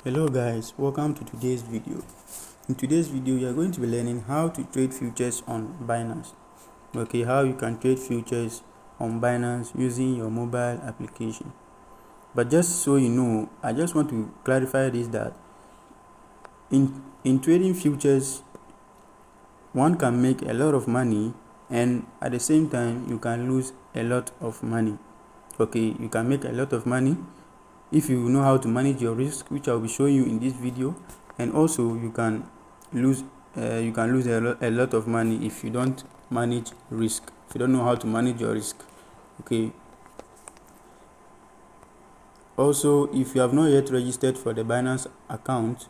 Hello guys, welcome to today's video. In today's video you are going to be learning how to trade futures on Binance. Okay, how you can trade futures on Binance using your mobile application. But just so you know, I just want to clarify this, that in trading futures one can make a lot of money, and at the same time you can lose a lot of money. Okay, you can make a lot of money if you know how to manage your risk, which I'll be showing you in this video, and also you can lose a lot of money if you don't manage risk, if you don't know how to manage your risk. Okay, also if you have not yet registered for the Binance account,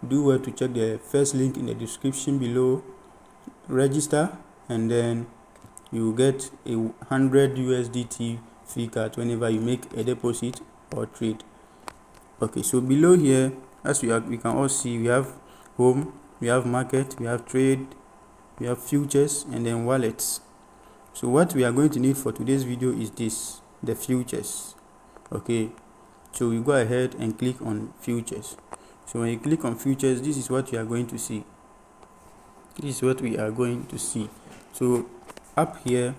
do well to check the first link in the description below. Register, and then you will get a 100 USDT fee card whenever you make a deposit or trade. Okay, so below here, as we can all see, we have home, we have market, we have trade, we have futures, and then wallets. So what we are going to need for today's video is this, the futures. Okay, so we go ahead and click on futures. So when you click on futures, this is what you are going to see. So up here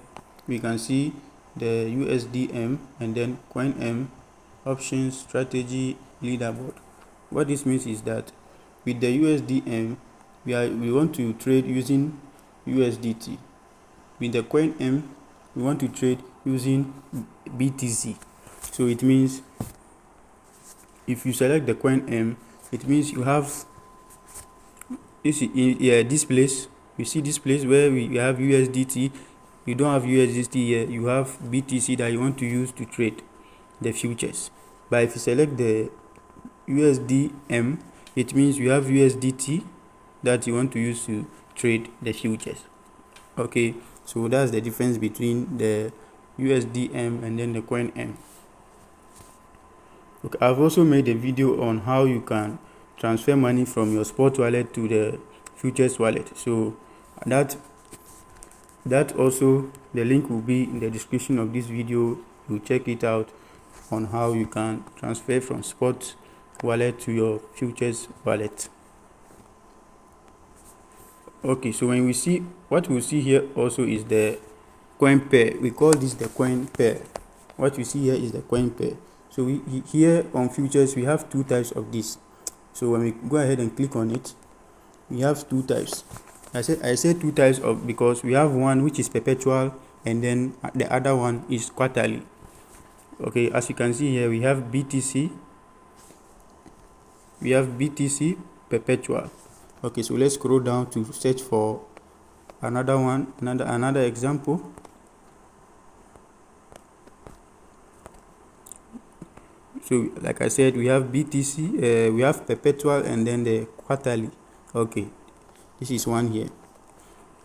we can see the USDM and then coin M, options, strategy, leaderboard. What this means is that with the USDM we want to trade using USDT. With the coin M we want to trade using BTC. So it means if you select the coin M, it means you have this place. You see this place where we have USDT. You don't have USDT here, you have BTC that you want to use to trade the futures. But if you select the USDM, it means you have USDT that you want to use to trade the futures. Okay, so that's the difference between the USDM and then the coin M. Okay, I've also made a video on how you can transfer money from your spot wallet to the futures wallet. So that also, the link will be in the description of this video. You check it out on how you can transfer from spot wallet to your futures wallet. Okay, so when we see, what we see here also is the coin pair. We call this the coin pair. What you see here is the coin pair. So here on futures we have two types of this. So when we go ahead and click on it, we have two types. I say two types of because we have one which is perpetual, and then the other one is quarterly. Okay, as you can see here, we have BTC perpetual. Okay, so let's scroll down to search for another one, another example. So like I said, we have BTC, we have perpetual, and then the quarterly. Okay, this is one here.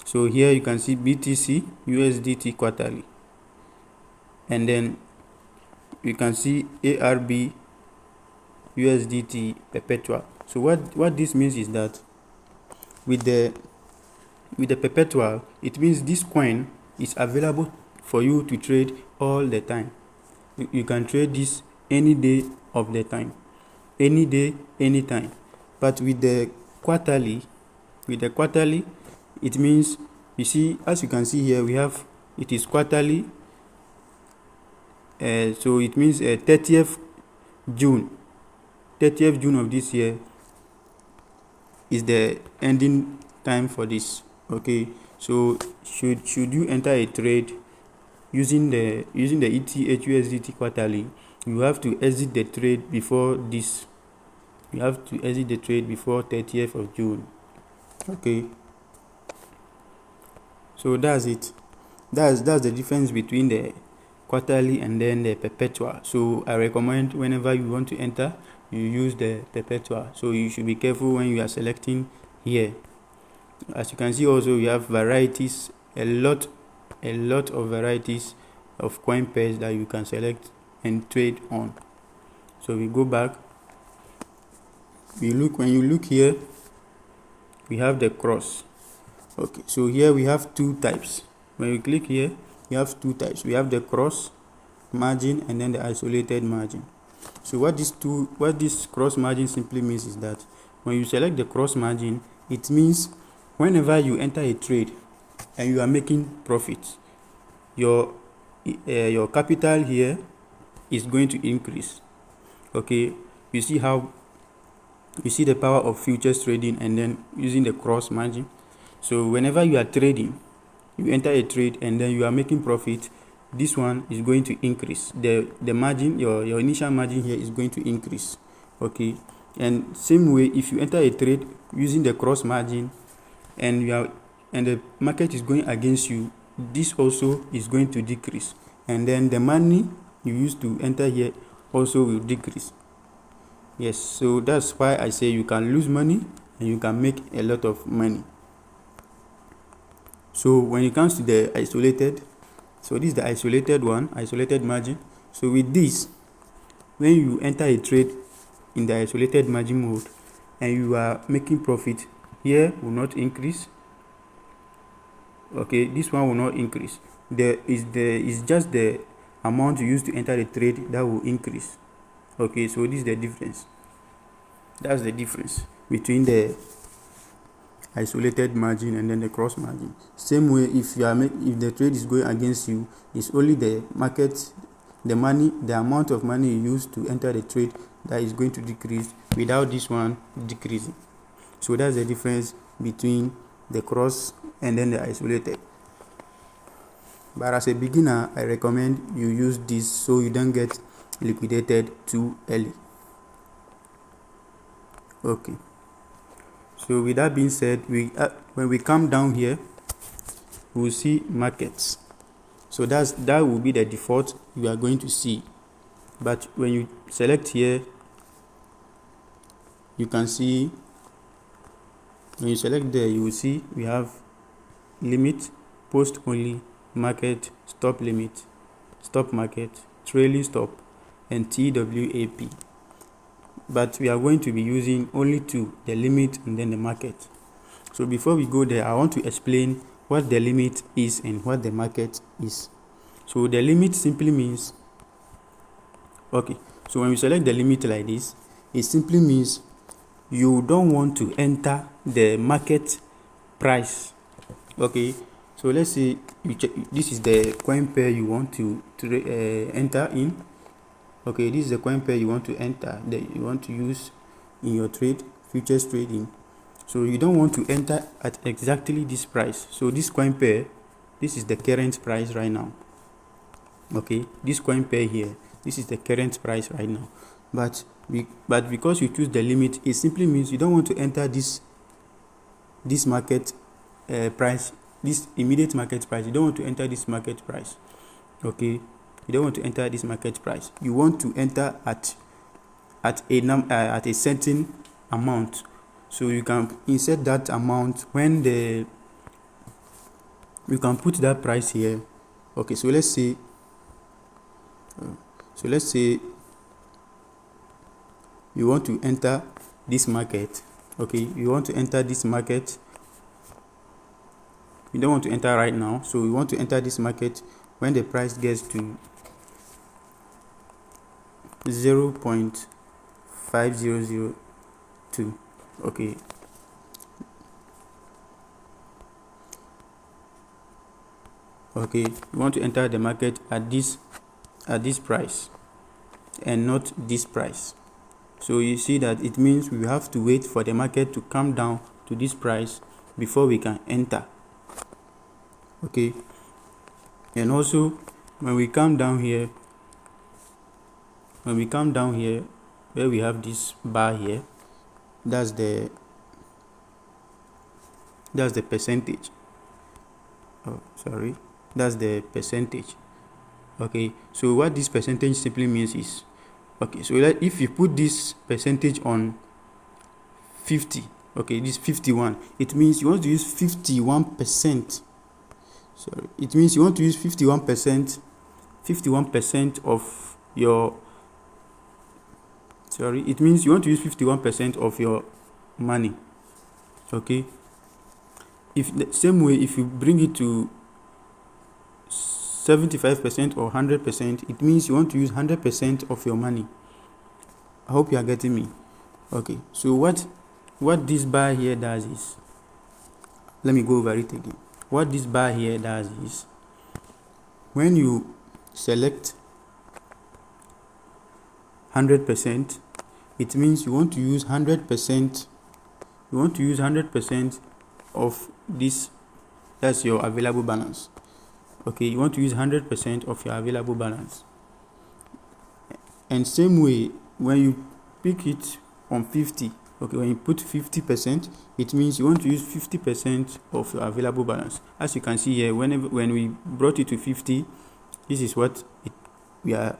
So here you can see BTC USDT quarterly, and then you can see ARB USDT perpetual. So what this means is that with the perpetual, it means this coin is available for you to trade all the time. You can trade this any day of the time, any day, anytime. But with the quarterly, it means, you see, as you can see here, we have, it is quarterly. So it means 30th June of this year is the ending time for this. Okay, so should you enter a trade using the ETH USDT quarterly, you have to exit the trade before this. You have to exit the trade before 30th of June. Okay, so that's it. That's the difference between the quarterly and then the perpetual. So I recommend whenever you want to enter, you use the perpetual. So you should be careful when you are selecting here. As you can see, also we have varieties, a lot of varieties of coin pairs that you can select and trade on. So we go back, when you look here, we have the cross. Okay, so here we have two types. When you click here, you have two types. We have the cross margin and then the isolated margin. So what this cross margin simply means is that when you select the cross margin, it means whenever you enter a trade and you are making profit, your capital here is going to increase. Okay, you see the power of futures trading and then using the cross margin. So whenever you are trading, you enter a trade and then you are making profit, this one is going to increase. The margin, your initial margin here is going to increase. Okay, and same way, if you enter a trade using the cross margin and the market is going against you, this also is going to decrease, and then the money you used to enter here also will decrease. Yes, so that's why I say you can lose money and you can make a lot of money. So when it comes to the isolated, so this is the isolated one, isolated margin. So with this, when you enter a trade in the isolated margin mode and you are making profit, here will not increase. Okay, this one will not increase. It's just the amount you used to enter the trade that will increase. Okay, so this is the difference. That's the difference between the isolated margin and then the cross margin. Same way, if the trade is going against you, it's only the market, the amount of money you use to enter the trade that is going to decrease without this one decreasing. So that's the difference between the cross and then the isolated. But as a beginner, I recommend you use this so you don't get liquidated too early. Okay, so with that being said, when we come down here, we'll see markets. So that will be the default you are going to see. But when you select here, you can see, when you select there, you will see we have limit, post only, market, stop limit, stop market, trailing stop, and TWAP. But we are going to be using only two, the limit and then the market. So before we go there, I want to explain what the limit is and what the market is. So the limit simply means, okay, so when we select the limit like this, it simply means you don't want to enter the market price. Okay, so let's say this is the coin pair you want to enter in. Okay, this is the coin pair you want to enter, that you want to use in your trade, futures trading. So you don't want to enter at exactly this price. So this coin pair, this is the current price right now. Okay, this coin pair here, this is the current price right now. But because you choose the limit, it simply means you don't want to enter this market price, this immediate market price. You don't want to enter this market price. Okay, you don't want to enter this market price. You want to enter at a certain amount. So you can insert that amount when you can put that price here. Okay, so let's say you want to enter this market. Okay, you want to enter this market. You don't want to enter right now, so you want to enter this market when the price gets to 0.5002. Okay, you want to enter the market at this price and not this price. So you see that it means we have to wait for the market to come down to this price before we can enter. Okay, and also when we come down here, where we have this bar here, that's the percentage. That's the percentage. Okay, so what this percentage simply means is, okay, so if you put this percentage on 50, okay, this 51, it means you want to use 51%. So it means you want to use 51% of your, it means you want to use 51% of your money. Okay, if the same way, if you bring it to 75% or 100%, it means you want to use 100% of your money. I hope you are getting me. Okay, so what this bar here does is, let me go over it again. What this bar here does is, when you select 100%, it means you want to use 100%. You want to use 100% of this. That's your available balance. Okay, you want to use 100% of your available balance. And same way, when you pick it on 50, okay, when you put 50%, it means you want to use 50% of your available balance. As you can see here, when we brought it to 50, this is what we are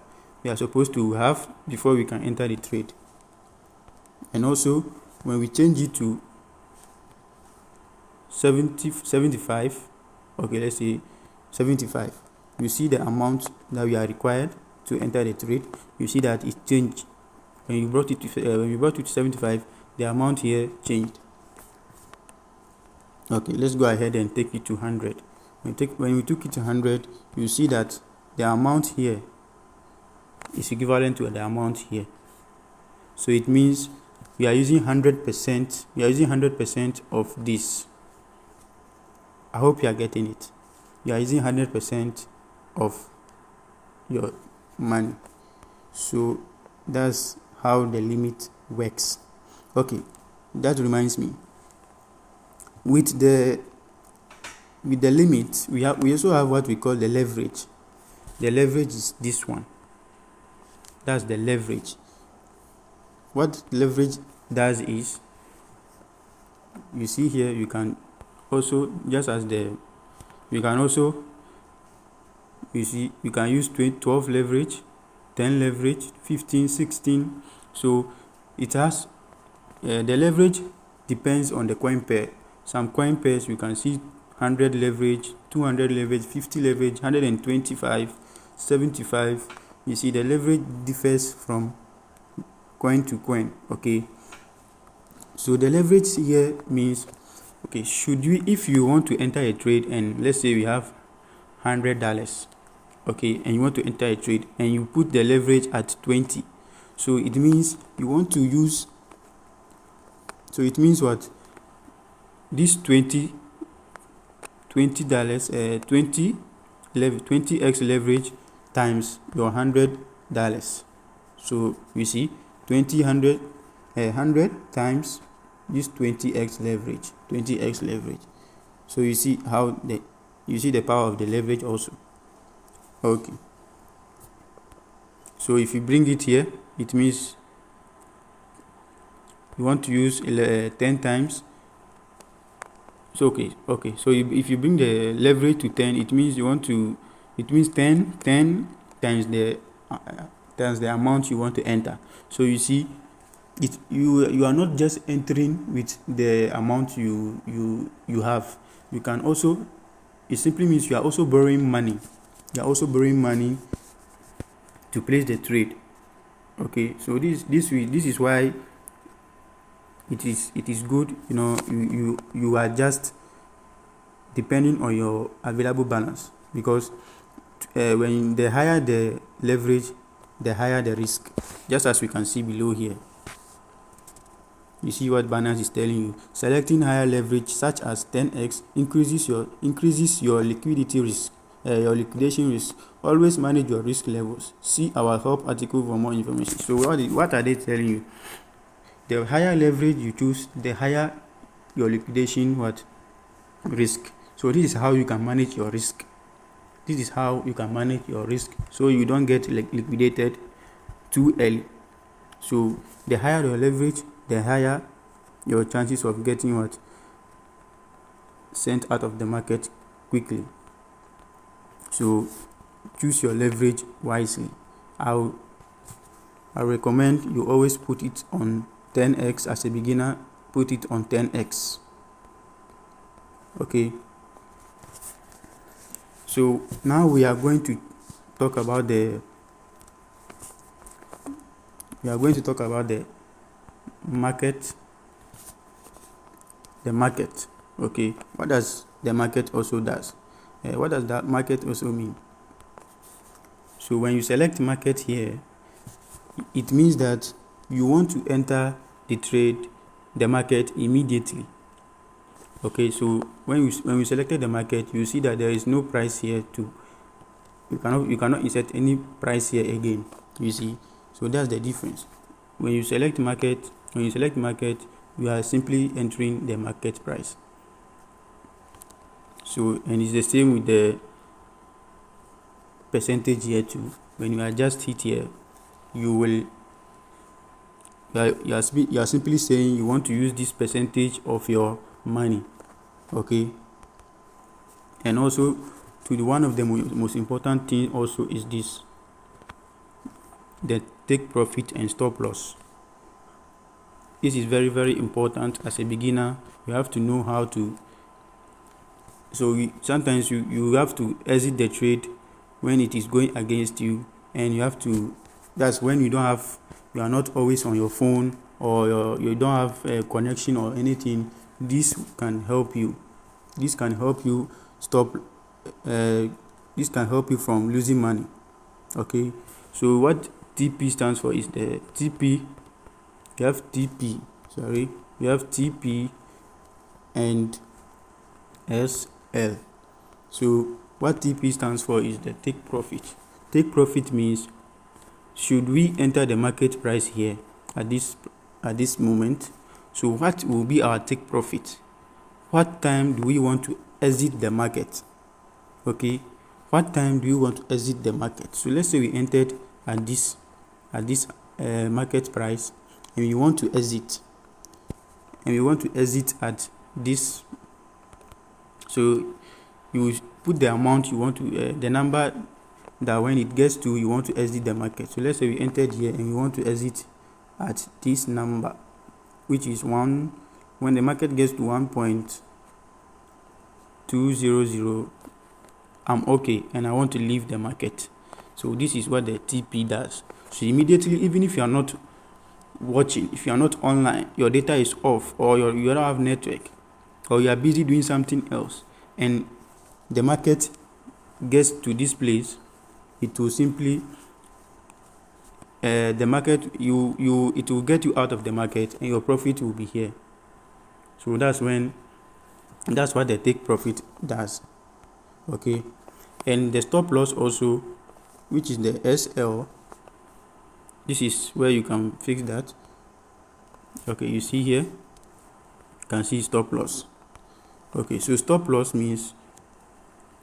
supposed to have before we can enter the trade. And also, when we change it to 75, okay, let's say 75, you see the amount that we are required to enter the trade. You see that it changed. When you brought it to 75, the amount here changed. Okay, let's go ahead and take it to 100. When we took it to 100, you see that the amount here is equivalent to the amount here. So it means we are using 100%. We are using 100% of this. I hope you are getting it. You are using 100% of your money. So that's how the limit works. Okay, that reminds me. With the limit, we also have what we call the leverage. The leverage is this one. That's the leverage. What leverage does is, you see here, you can also, you can use 12 leverage, 10 leverage, 15, 16. So it has the leverage depends on the coin pair. Some coin pairs you can see 100 leverage, 200 leverage, 50 leverage, 125, 75. You see the leverage differs from coin to coin. Okay, so the leverage here means, okay, if you want to enter a trade, and let's say we have $100, okay, and you want to enter a trade and you put the leverage at 20, so it means you want to use, so it means what, this 20x leverage times your $100. So you see 100 times this 20x leverage. So you see how the power of the leverage also. Okay, so if you bring it here, it means you want to use 10 times. So okay, so if you bring the leverage to 10, it means 10 times the amount you want to enter. So you see, you are not just entering with the amount you have. You can also, it simply means you are also borrowing money. You are also borrowing money to place the trade. Okay, so this is why it is good, you are just depending on your available balance, because when the higher the leverage, the higher the risk, just as we can see below here. You see what Binance is telling you. Selecting higher leverage such as 10x increases your liquidity risk, your liquidation risk. Always manage your risk levels. See our help article for more information. So what are they telling you? The higher leverage you choose, the higher your liquidation risk. So this is how you can manage your risk. So you don't get liquidated too early. So the higher your leverage, the higher your chances of getting sent out of the market quickly. So choose your leverage wisely. I recommend you always put it on 10x. As a beginner, put it on 10x. Okay, so now we are going to talk about the market. Okay, what does the market also does? What does that market also mean? So when you select market here, it means that you want to enter the market immediately. Okay, so when we selected the market, you see that there is no price here you cannot insert any price here again, you see. So that's the difference. When you select market, you are simply entering the market price. So, and it's the same with the percentage here too. When you adjust it here, you are simply saying you want to use this percentage of your money. Okay, and also one of the most important thing also is this, the take profit and stop loss. This is very, very important. As a beginner, you have to know how to. So sometimes you have to exit the trade when it is going against you, and you have to. That's when you are not always on your phone, or you don't have a connection or anything. This can help you. This can help you stop. This can help you from losing money. Okay. So what TP stands for is the TP. You have TP. You have TP and SL. So what TP stands for is the take profit. Take profit means, should we enter the market price here at this moment? So what will be our take profit? What time do we want to exit the market? Okay, what time do you want to exit the market? So let's say we entered at this market price, and we want to exit, at this. So you put the amount you want to, the number that when it gets to, you want to exit the market. So let's say we entered here and we want to exit at this number, which is 1. When the market gets to 1.200, I'm okay, and I want to leave the market. So this is what the TP does. So immediately, even if you are not watching, if you are not online, your data is off, or you don't have network, or you are busy doing something else, and the market gets to this place, it will simply it will get you out of the market, and your profit will be here. So that's what the take profit does. Okay, and the stop loss also, which is the SL. This is where you can fix that. Okay, you see here, you can see stop loss. Okay, so stop loss means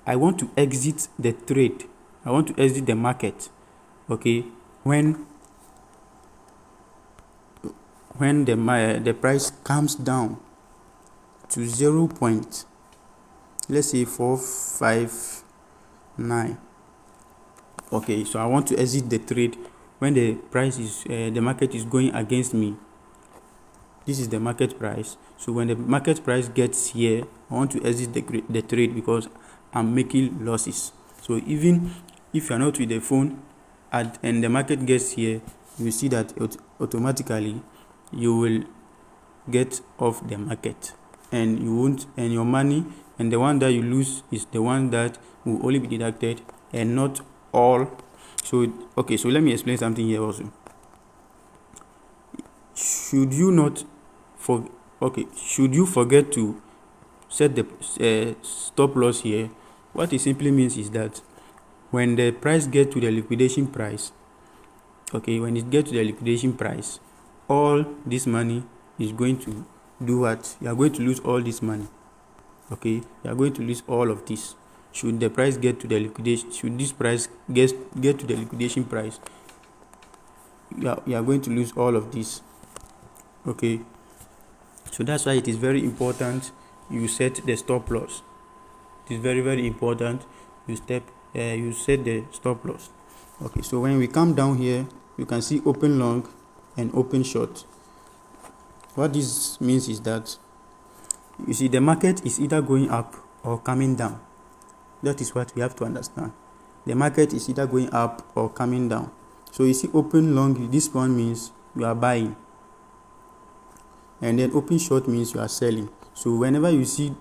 I want to exit the trade. I want to exit the market. Okay, when the price comes down to 0. Let's say 459. Okay, so I want to exit the trade when the price is the market is going against me. This is the market price. So when the market price gets here, I want to exit the trade because I'm making losses. So even if you're not with the phone and the market gets here, you see that automatically you will get off the market, and you won't, and your money, and the one that you lose is the one that will only be deducted and not all. So okay, so let me explain something here also. Should you forget to set the stop loss here, what it simply means is that when the price gets to the liquidation price, okay, when it gets to the liquidation price, all this money is going to do what? You are going to lose all this money. Okay, you are going to lose all of this. Should the price get to the liquidation, should this price get to the liquidation price, you are going to lose all of this. Okay, so that's why it is very important you set the stop loss. It is very, very important you set the stop loss. Okay, so when we come down here, you can see open long and open short. What this means is that, you see, the market is either going up or coming down. That is what we have to understand. The market is either going up or coming down. So you see open long, this one means you are buying, and then open short means you are selling. So whenever you see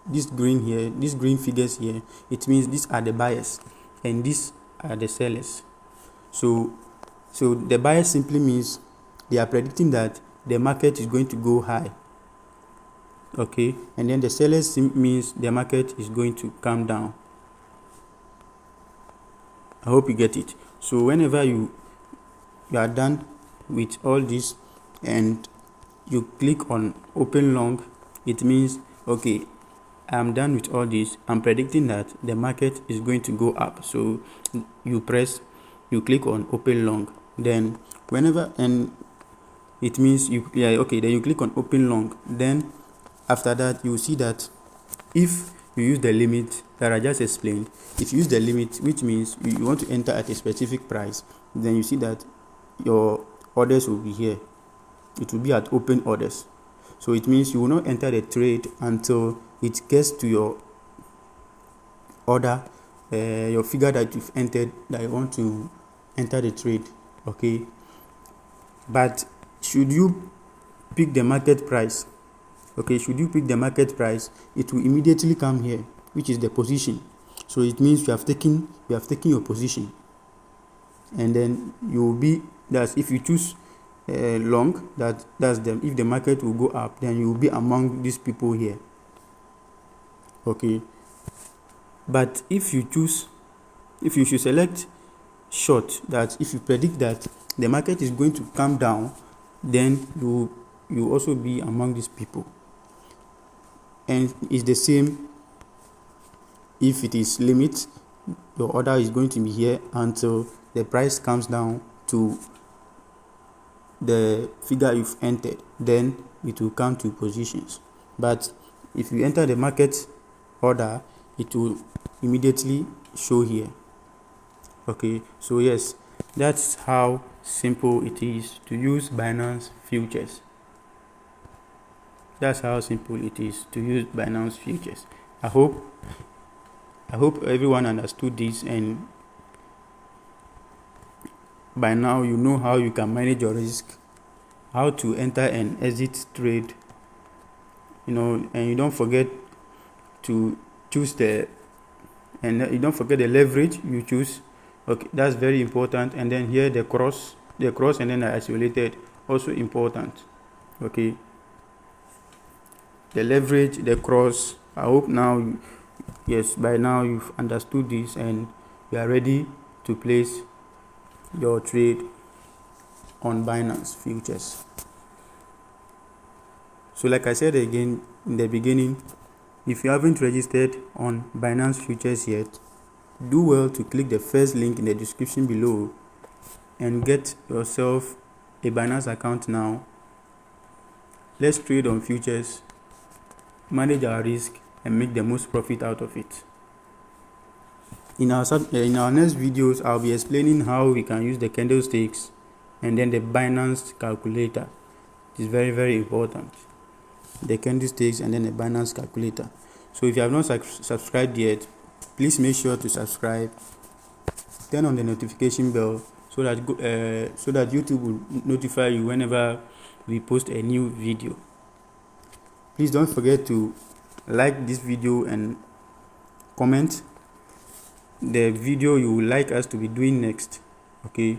this green here, these green figures here, it means these are the buyers and these are the sellers. So the buyer simply means they are predicting that the market is going to go high. Okay, and then the sellers means the market is going to come down. I hope you get it. So whenever you are done with all this and you click on open long, it means okay, I'm done with all this. I'm predicting that the market is going to go up. So you click on open long. Then whenever, and it means then you click on open long. Then after that, you see that if you use the limit that I just explained, if you use the limit, which means you want to enter at a specific price, then you see that your orders will be here. It will be at open orders. So it means you will not enter the trade until it gets to your order, your figure that you've entered, that you want to enter the trade. Okay, but should you pick the market price, it will immediately come here, which is the position. So it means you have taken your position, and then you will be, that's if you choose long, that's them. If the market will go up, then you will be among these people here. Okay, but if you should select short, that if you predict that the market is going to come down, then you also be among these people. And it's the same if it is limit, your order is going to be here until the price comes down to the figure you've entered, then it will come to positions. But if you enter the market order, it will immediately show here. Okay, so yes, that's how simple it is to use Binance futures. I hope everyone understood this, and by now you know how you can manage your risk, how to enter and exit trade, and you don't forget to choose the leverage you choose. Okay, that's very important. And then here the cross and then the isolated, also important. Okay, the leverage, the cross. I hope now, yes, by now you've understood this and you are ready to place your trade on Binance futures. So like I said again in the beginning, if you haven't registered on Binance futures yet, do well to click the first link in the description below and get yourself a Binance account now. Let's trade on futures, manage our risk, and make the most profit out of it. In our next videos, I'll be explaining how we can use the candlesticks and then the Binance calculator. It is very, very important. The candlesticks and then the Binance calculator. So if you have not subscribed yet, please make sure to subscribe. Turn on the notification bell so that YouTube will notify you whenever we post a new video. Please don't forget to like this video and comment the video you would like us to be doing next. Okay,